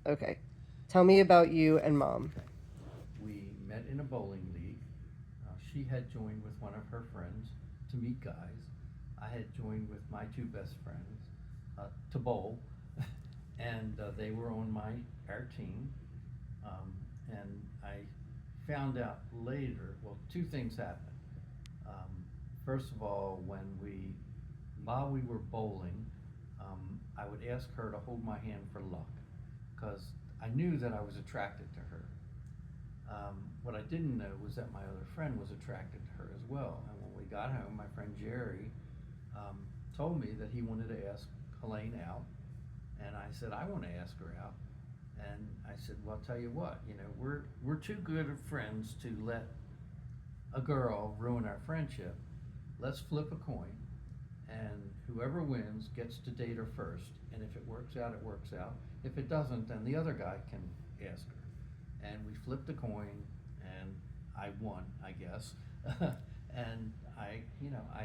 Okay. Tell me about you and Mom. Okay. We met in a bowling league. She had joined with one of her friends to meet guys. I had joined with my two best friends to bowl, and they were on our team. Um, and I found out later. Well, two things happened. Um, First of all, while we were bowling, I would ask her to hold my hand for luck, because I knew that I was attracted to her. What I didn't know was that my other friend was attracted to her as well. And when we got home, my friend Jerry um, told me that he wanted to ask Helene out. And I said, I want to ask her out. And I said, well, I'll tell you what, we're too good of friends to let a girl ruin our friendship. Let's flip a coin, and whoever wins gets to date her first. And if it works out, it works out. If it doesn't, then the other guy can ask her. And we flipped a coin, and I won, I guess. And I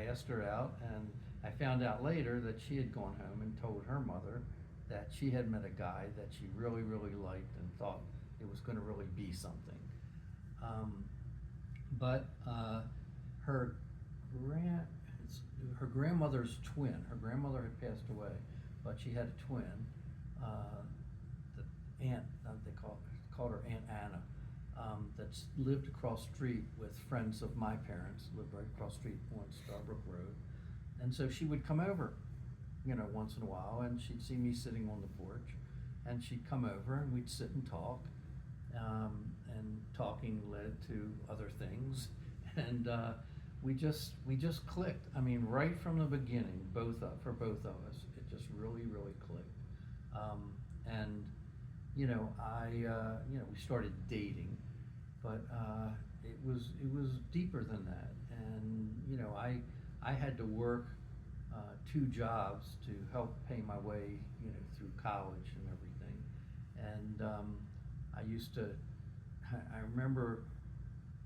asked her out, and I found out later that she had gone home and told her mother that she had met a guy that she really, really liked and thought it was going to really be something. Um, but her grand her grandmother's twin. Her grandmother had passed away, but she had a twin. Uh, the aunt, they called her Aunt Anna, that lived across the street with friends of my parents. Lived right across the street on Starbrook Road, and so she would come over, once in a while, and she'd see me sitting on the porch, and she'd come over and we'd sit and talk, and talking led to other things, and we just clicked. I mean, right from the beginning, for both of us, it just really, really clicked. And we started dating, but it was deeper than that. And I had to work two jobs to help pay my way, through college and everything. And I used to, I remember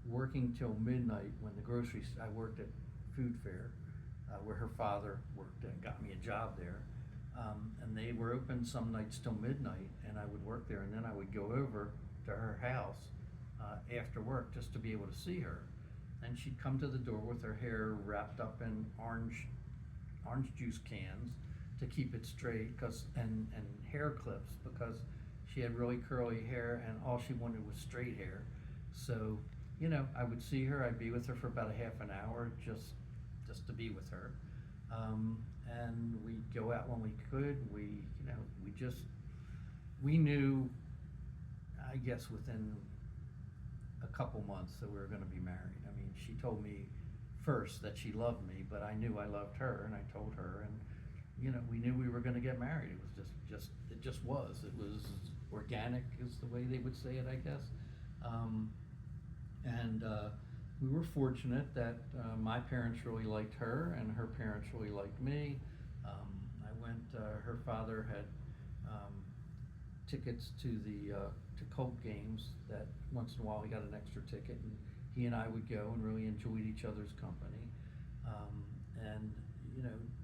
working till midnight when I worked at Food Fair, where her father worked and got me a job there. And they were open some nights till midnight, and I would work there, and then I would go over to her house after work just to be able to see her. And she'd come to the door with her hair wrapped up in orange juice cans to keep it straight, and hair clips, because she had really curly hair and all she wanted was straight hair. So I would see her. I'd be with her for about a half an hour, just to be with her. And we'd go out when we could. We knew, I guess, within a couple months that we were going to be married. I mean, she told me first that she loved me, but I knew I loved her, and I told her, and we knew we were going to get married. It was it just was. It was organic, is the way they would say it, I guess. Um, and we were fortunate that my parents really liked her, and her parents really liked me. I went. Her father had um, tickets to Colt games. That once in a while he got an extra ticket, and he and I would go and really enjoyed each other's company. And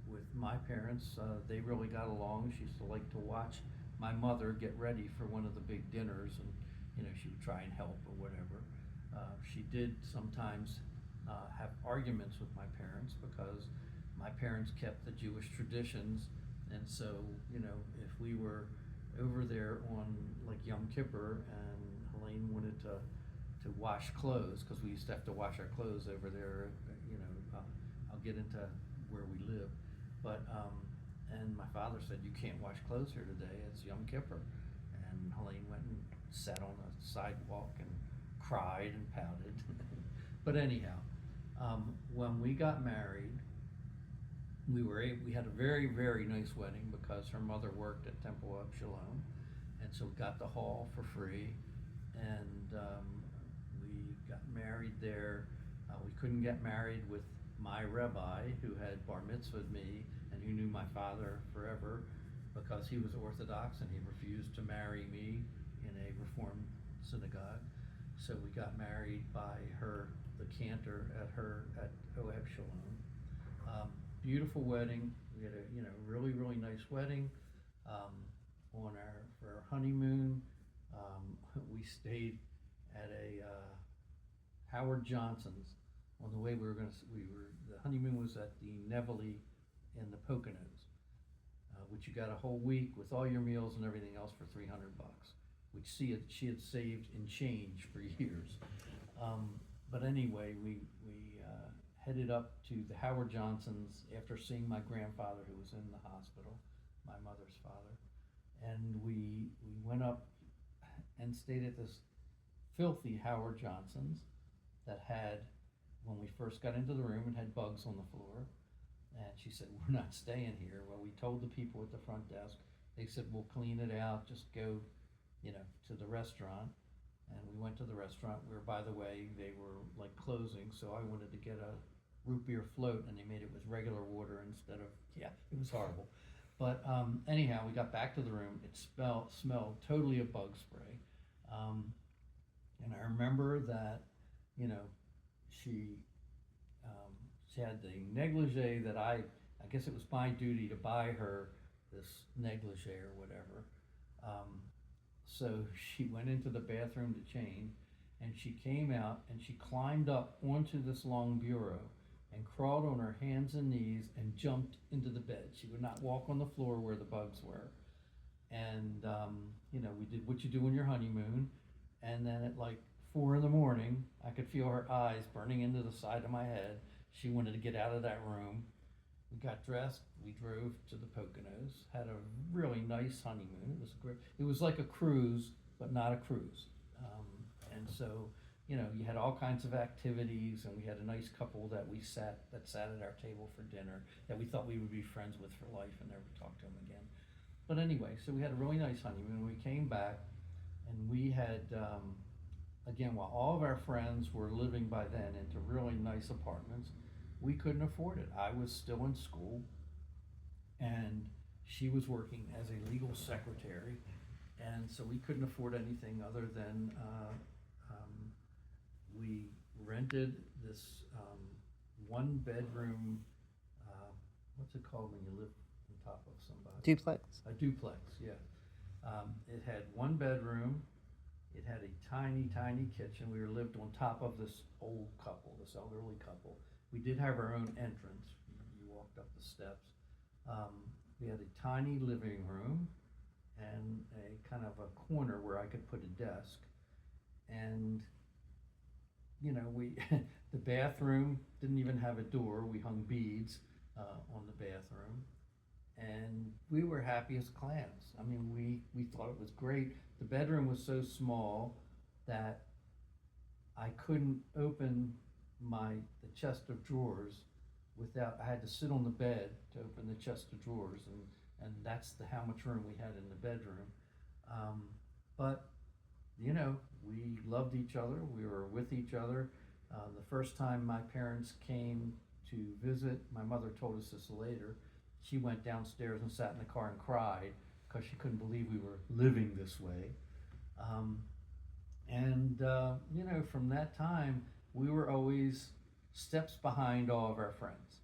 with my parents, they really got along. She used to like to watch my mother get ready for one of the big dinners, and she would try and help or whatever. She did sometimes have arguments with my parents, because my parents kept the Jewish traditions, and so if we were over there on like Yom Kippur, and Helene wanted to wash clothes, because we used to have to wash our clothes over there. I'll get into where we live, but and my father said, you can't wash clothes here today. It's Yom Kippur. And Helene went and sat on a sidewalk and cried and pouted. But anyhow, when we got married, we had a very, very nice wedding, because her mother worked at Temple of Shalom, and so we got the hall for free, and we got married there. We couldn't get married with my rabbi, who had bar mitzvahed me and who knew my father forever, because he was Orthodox and he refused to marry me in a Reformed synagogue. So we got married by the cantor at Oheb Shalom. Beautiful wedding. We had a really, really nice wedding. On our for our honeymoon, we stayed at a Howard Johnson's. On the way the honeymoon was at the Nevele in the Poconos, which you got a whole week with all your meals and everything else for $300, which she had saved in change for years. But anyway, we headed up to the Howard Johnsons after seeing my grandfather who was in the hospital, my mother's father, and we went up and stayed at this filthy Howard Johnson's that had, when we first got into the room, it had bugs on the floor. And she said, "We're not staying here." Well, we told the people at the front desk. They said, "We'll clean it out, just go, to the restaurant." And we went to the restaurant where, by the way, they were like closing, so I wanted to get a root beer float, and they made it with regular water instead of, it was horrible. But anyhow, we got back to the room. It smelled totally of bug spray. And I remember that, she had the negligee that I guess it was my duty to buy her this negligee or whatever. So she went into the bathroom to change, and she came out and she climbed up onto this long bureau and crawled on her hands and knees and jumped into the bed. She would not walk on the floor where the bugs were. And, we did what you do on your honeymoon. And then at like 4 a.m, I could feel her eyes burning into the side of my head. She wanted to get out of that room. We got dressed, we drove to the Poconos, had a really nice honeymoon. It was great. It was like a cruise, but not a cruise. And so, you had all kinds of activities, and we had a nice couple that sat at our table for dinner that we thought we would be friends with for life and never talk to them again. But anyway, so we had a really nice honeymoon. We came back, and we had, again, while all of our friends were living by then into really nice apartments, we couldn't afford it. I was still in school, and she was working as a legal secretary, and so we couldn't afford anything other than we rented this one bedroom, what's it called when you live on top of somebody? Duplex. A duplex, yeah. It had one bedroom. It had a tiny, tiny kitchen. We lived on top of this old couple, this elderly couple. We did have our own entrance. You walked up the steps. We had a tiny living room and a kind of a corner where I could put a desk. And, the bathroom didn't even have a door. We hung beads on the bathroom. And we were happy as clams. I mean, we thought it was great. The bedroom was so small that I couldn't open the chest of drawers without, I had to sit on the bed to open the chest of drawers, and that's how much room we had in the bedroom. But we loved each other. We were with each other. The first time my parents came to visit, my mother told us this later, she went downstairs and sat in the car and cried because she couldn't believe we were living this way. From that time, we were always steps behind all of our friends.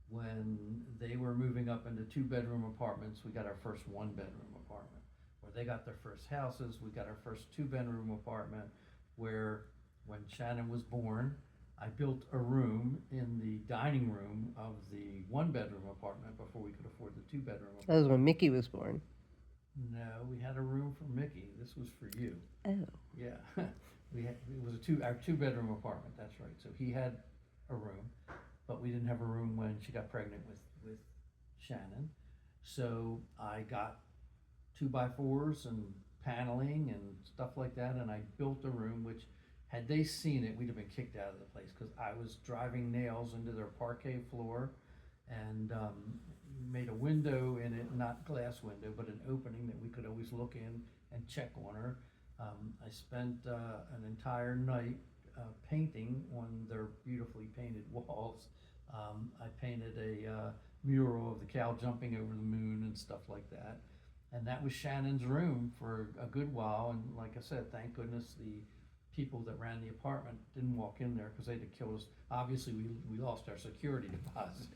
When they were moving up into 2-bedroom apartments, we got our first 1-bedroom apartment. Where they got their first houses, we got our first 2-bedroom apartment. Where when Shannon was born, I built a room in the dining room of the 1-bedroom apartment before we could afford the 2-bedroom apartment. That was when Mickey was born. No, we had a room for Mickey. This was for you. Oh. Yeah, it was our 2-bedroom apartment. That's right. So he had a room, but we didn't have a room when she got pregnant with Shannon. So I got 2x4s and paneling and stuff like that, and I built a room which, had they seen it, we'd have been kicked out of the place because I was driving nails into their parquet floor and made a window in it, not glass window, but an opening that we could always look in and check on her. I spent an entire night painting on their beautifully painted walls. I painted a mural of the cow jumping over the moon and stuff like that. And that was Shannon's room for a good while. And like I said, thank goodness the people that ran the apartment didn't walk in there because they'd have killed us. Obviously, we lost our security deposit.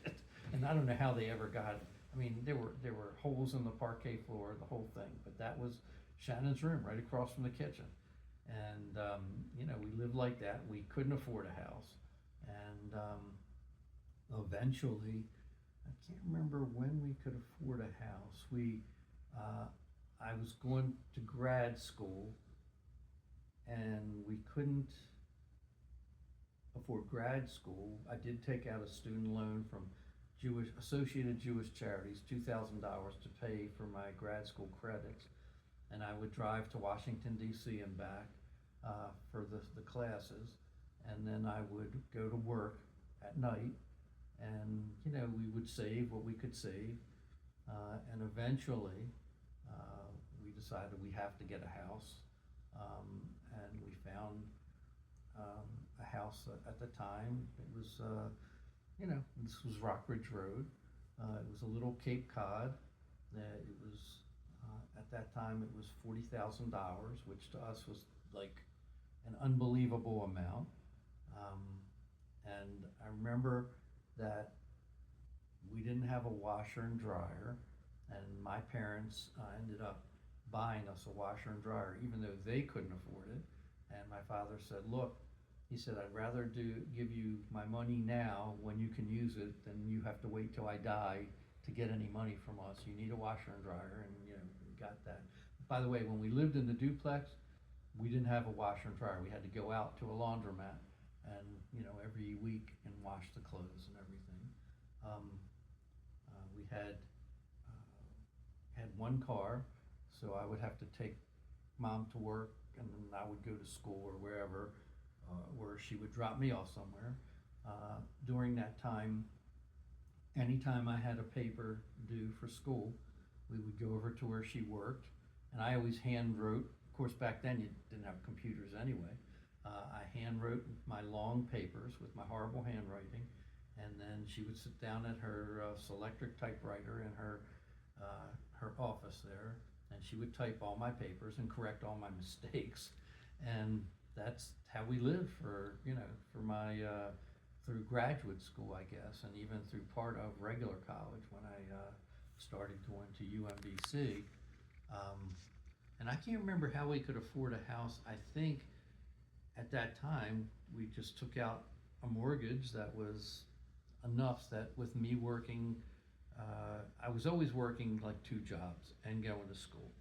And I don't know how they ever got I mean, there were holes in the parquet floor, the whole thing, but that was Shannon's room right across from the kitchen. And, we lived like that. We couldn't afford a house. And eventually, I can't remember when we could afford a house. I was going to grad school and we couldn't afford grad school. I did take out a student loan from Associated Jewish Charities, $2,000 to pay for my grad school credits. And I would drive to Washington DC and back for the classes. And then I would go to work at night, and we would save what we could save. And eventually, we decided we have to get a house. And we found a house at the time. It was, this was Rockridge Road. It was a little Cape Cod. It was, at that time, it was $40,000, which to us was like an unbelievable amount. And I remember that we didn't have a washer and dryer, and my parents ended up buying us a washer and dryer, even though they couldn't afford it. And my father said, look, he said, I'd rather give you my money now when you can use it than you have to wait till I die to get any money from us. You need a washer and dryer, and we got that. By the way, when we lived in the duplex, we didn't have a washer and dryer. We had to go out to a laundromat and every week and wash the clothes and everything. We had one car, so I would have to take mom to work, and then I would go to school or wherever, where she would drop me off somewhere. During that time, anytime I had a paper due for school, we would go over to where she worked, and I always hand wrote. Of course, back then you didn't have computers anyway. I hand wrote my long papers with my horrible handwriting, and then she would sit down at her Selectric typewriter in her office there, and she would type all my papers and correct all my mistakes. And that's how we lived for my through graduate school, I guess, and even through part of regular college when I started going to UMBC. And I can't remember how we could afford a house. I think at that time we just took out a mortgage that was enough that with me working, I was always working like 2 jobs and going to school.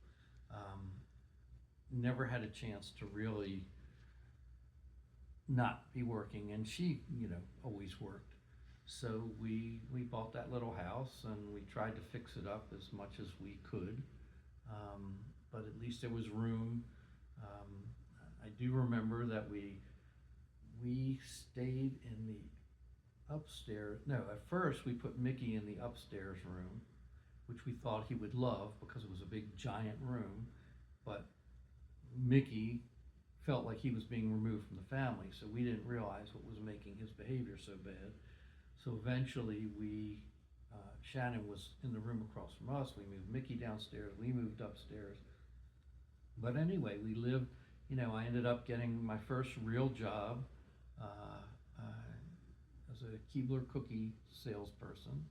Never had a chance to really not be working, and she always worked. So we bought that little house and we tried to fix it up as much as we could, but at least there was room. I do remember that we stayed in the upstairs. No, at first we put Mickey in the upstairs room, which we thought he would love because it was a big giant room, but Mickey felt like he was being removed from the family, so we didn't realize what was making his behavior so bad. So eventually Shannon was in the room across from us. We moved Mickey downstairs, we moved upstairs. But anyway, we lived, I ended up getting my first real job as a Keebler cookie salesperson.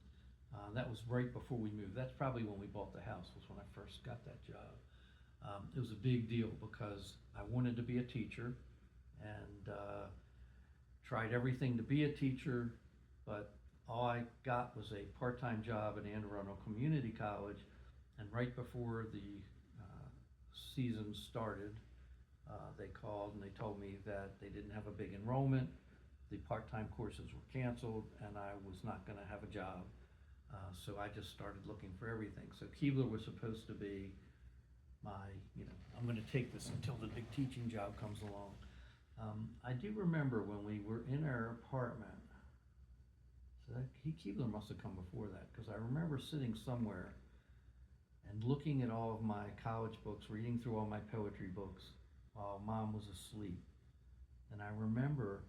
That was right before we moved. That's probably when we bought the house, was when I first got that job. It was a big deal because I wanted to be a teacher, and tried everything to be a teacher, but all I got was a part-time job at Anne Arundel Community College. And right before the season started, they called and they told me that they didn't have a big enrollment, the part-time courses were canceled, and I was not going to have a job. So I just started looking for everything. So Keebler was supposed to be my, I'm going to take this until the big teaching job comes along. I do remember when we were in our apartment, so Keebler must have come before that, because I remember sitting somewhere and looking at all of my college books, reading through all my poetry books while Mom was asleep. And I remember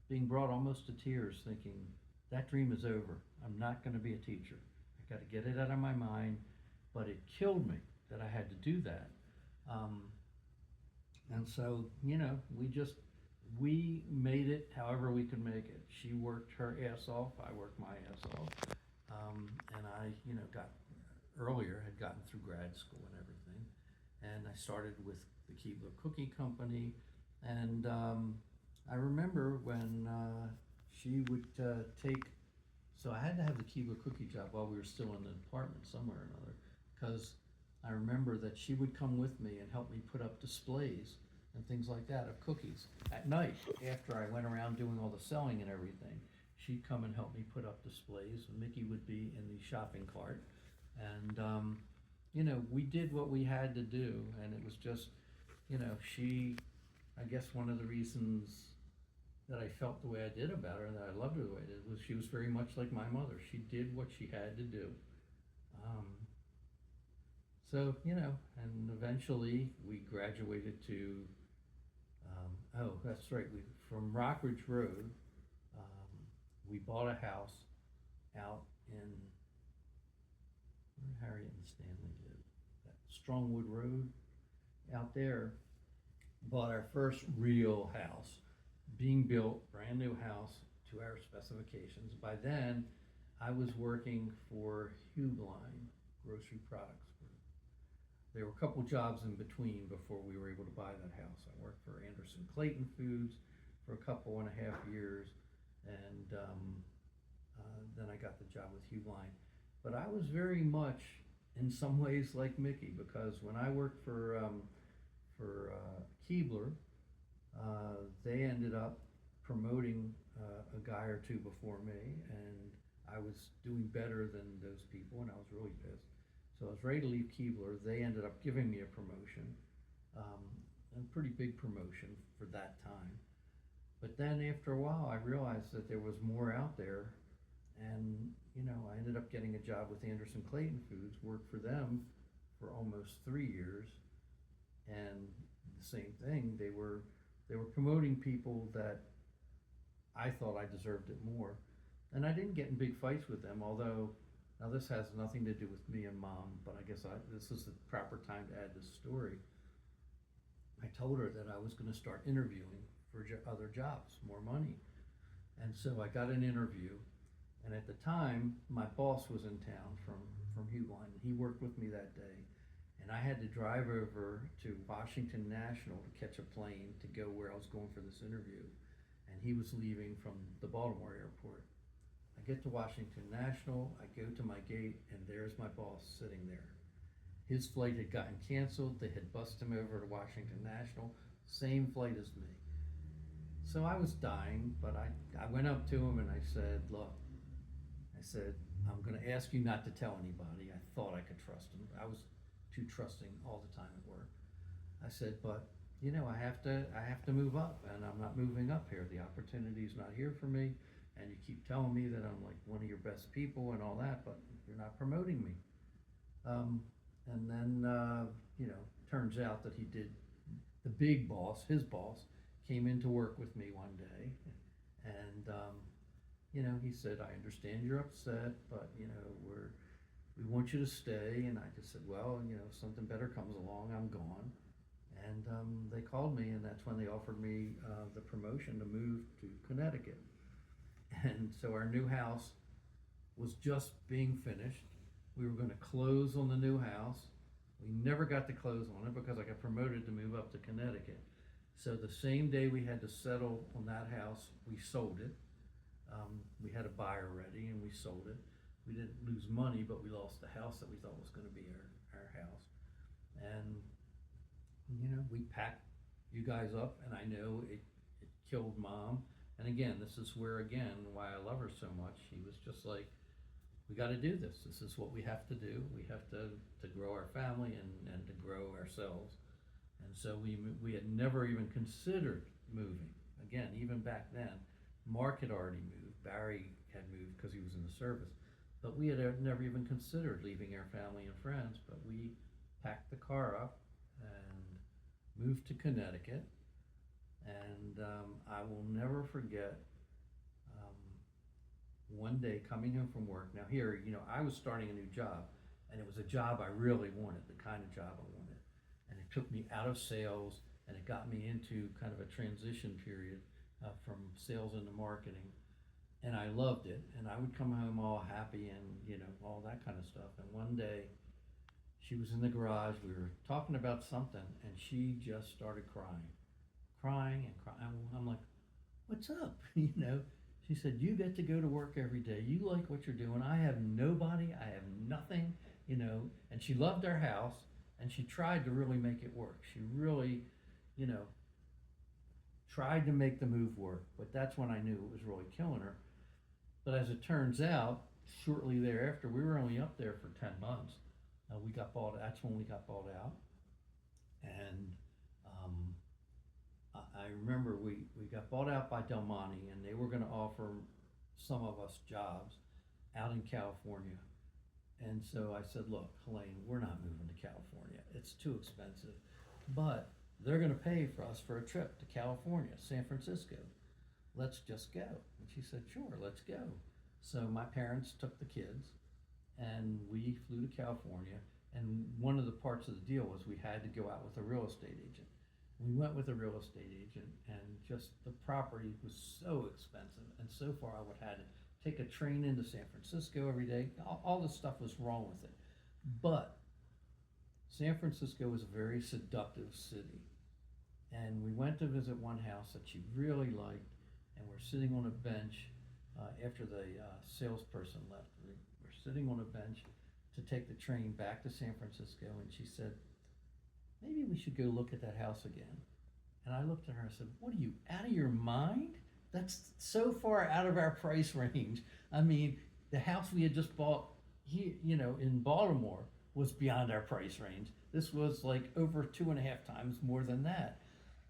being brought almost to tears, thinking, that dream is over. I'm not going to be a teacher. I got to get it out of my mind. But it killed me that I had to do that. And so, we made it however we could make it. She worked her ass off, I worked my ass off. And I, got earlier, had gotten through grad school and everything. And I started with the Keebler Cookie Company. And I remember when she would take, so I had to have the Keebler cookie job while we were still in the apartment somewhere or another, because I remember that she would come with me and help me put up displays and things like that of cookies. At night, after I went around doing all the selling and everything, she'd come and help me put up displays. Mickey would be in the shopping cart. And, we did what we had to do, and it was just, she, I guess one of the reasons that I felt the way I did about her and that I loved her the way I did was she was very much like my mother. She did what she had to do. Um, and eventually we graduated to, oh, that's right, from Rockridge Road, we bought a house out in, where Harriet and Stanley lived, that Strongwood Road out there. Bought our first real house, being built, brand new house to our specifications. By then, I was working for Hubline Grocery Products. There were a couple jobs in between before we were able to buy that house. I worked for Anderson Clayton Foods for a couple and a half years, and then I got the job with Hubline. But I was very much, in some ways, like Mickey, because when I worked for Keebler, they ended up promoting a guy or two before me, and I was doing better than those people, and I was really pissed. So I was ready to leave Keebler. They ended up giving me a promotion, a pretty big promotion for that time. But then after a while, I realized that there was more out there, and I ended up getting a job with Anderson Clayton Foods, worked for them for almost 3 years, and the same thing. They were promoting people that I thought I deserved it more, and I didn't get in big fights with them. Although now this has nothing to do with me and Mom, but I guess this is the proper time to add this story. I told her that I was going to start interviewing for other jobs, more money, and so I got an interview. And at the time, my boss was in town from Hubline, and he worked with me that day. And I had to drive over to Washington National to catch a plane to go where I was going for this interview. And he was leaving from the Baltimore airport. I get to Washington National, I go to my gate, and there's my boss sitting there. His flight had gotten canceled. They had bussed him over to Washington National, same flight as me. So I was dying, but I went up to him and I said, look, I'm going to ask you not to tell anybody. I thought I could trust him. I was too trusting all the time at work. I said, but I have to move up, and I'm not moving up here. The opportunity's not here for me, and you keep telling me that I'm like one of your best people and all that, but you're not promoting me. And then turns out that he did. The big boss, his boss, came in to work with me one day, and he said, I understand you're upset, but we want you to stay. And I just said, well, if something better comes along, I'm gone. And they called me, and that's when they offered me the promotion to move to Connecticut. And so our new house was just being finished. We were going to close on the new house. We never got to close on it because I got promoted to move up to Connecticut. So the same day we had to settle on that house, we sold it. We had a buyer ready, and we sold it. We didn't lose money, but we lost the house that we thought was going to be our house. And we packed you guys up, and I know it killed Mom. And again, this is where, why I love her so much. She was just like, we got to do this. This is what we have to do. We have to grow our family and to grow ourselves. And so we had never even considered moving. Again, even back then, Mark had already moved. Barry had moved because he was in the service. But we had never even considered leaving our family and friends. But we packed the car up and moved to Connecticut. And I will never forget one day coming home from work. Now here, I was starting a new job, and it was a job I really wanted, the kind of job I wanted. And it took me out of sales, and it got me into kind of a transition period from sales into marketing. and I loved it, and I would come home all happy and, you know, all that kind of stuff. And one day, she was in the garage, we were talking about something, and she just started crying, crying and crying. I'm like, what's up? You know, she said, you get to go to work every day. You like what you're doing. I have nobody. I have nothing, you know. And she loved our house, and she tried to really make it work. She really, you know, tried to make the move work. But that's when I knew it was really killing her. But as it turns out, shortly thereafter, we were only up there for 10 months. We got bought. That's when we got bought out. And um, I remember we got bought out by Del Monte, and they were going to offer some of us jobs out in California. And so I said, look, Helaine, we're not moving to California. It's too expensive. But they're going to pay for us for a trip to California, San Francisco. Let's just go. And she said, sure, let's go. So my parents took the kids, and we flew to California. And one of the parts of the deal was we had to go out with a real estate agent. We went with a real estate agent, and just the property was so expensive, and so far I would have to take a train into San Francisco every day. All this stuff was wrong with it. But San Francisco is a very seductive city. And we went to visit one house that she really liked, and we're sitting on a bench after the salesperson left. We're sitting on a bench to take the train back to San Francisco, and she said, maybe we should go look at that house again. And I looked at her and I said, what are you, out of your mind? That's so far out of our price range. I mean, the house we had just bought here, you know, in Baltimore was beyond our price range. This was like over 2.5 times more than that.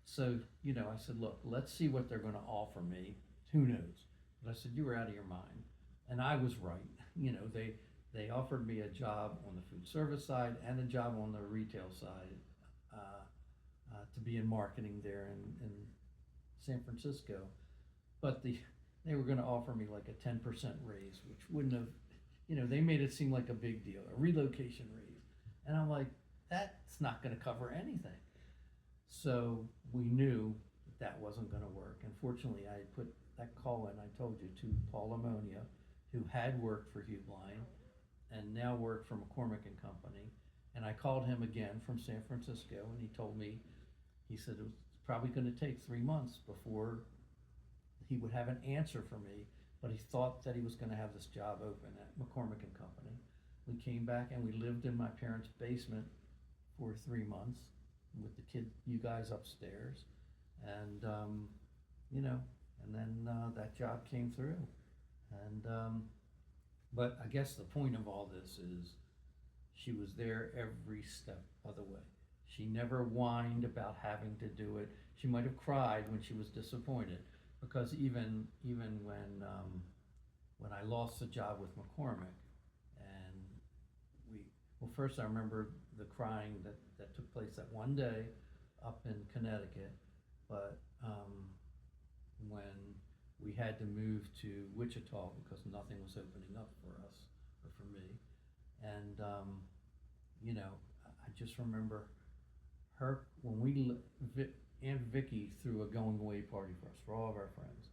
So, you know, I said, look, let's see what they're going to offer me. Who knows? But I said, you were out of your mind. And I was right. You know, they offered me a job on the food service side and a job on the retail side to be in marketing there in San Francisco. But they were going to offer me like a 10% raise, which wouldn't have, you know, they made it seem like a big deal, a relocation raise. And I'm like, that's not going to cover anything. So we knew that wasn't going to work. And fortunately, I put that call in, I told you, to Paul Ammonia, who had worked for Hugh Blind and now worked for McCormick and Company. And I called him again from San Francisco, and he told me, he said it was probably going to take 3 months before he would have an answer for me, but he thought that he was going to have this job open at McCormick and Company. We came back and we lived in my parents' basement for 3 months with you guys upstairs, and you know, and then that job came through, and but I guess the point of all this is she was there every step of the way. She never whined about having to do it. She might have cried when she was disappointed, because even when I lost the job with McCormick, and well, first I remember the crying that took place that one day up in Connecticut, but when we had to move to Wichita because nothing was opening up for us or for me, and you know, I just remember her when Aunt Vicky threw a going away party for us, for all of our friends.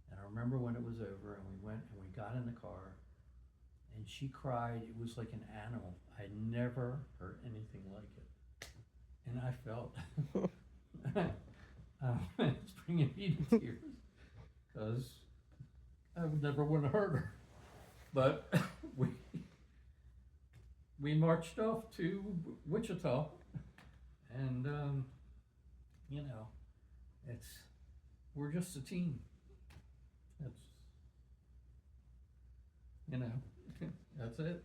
And I remember when it was over and we went and we got in the car and she cried. It was like an animal. I had never heard anything like it. And I felt, it's bringing me to tears because I would never want to hurt her. But we marched off to Wichita, and you know, we're just a team. It's, you know, that's it.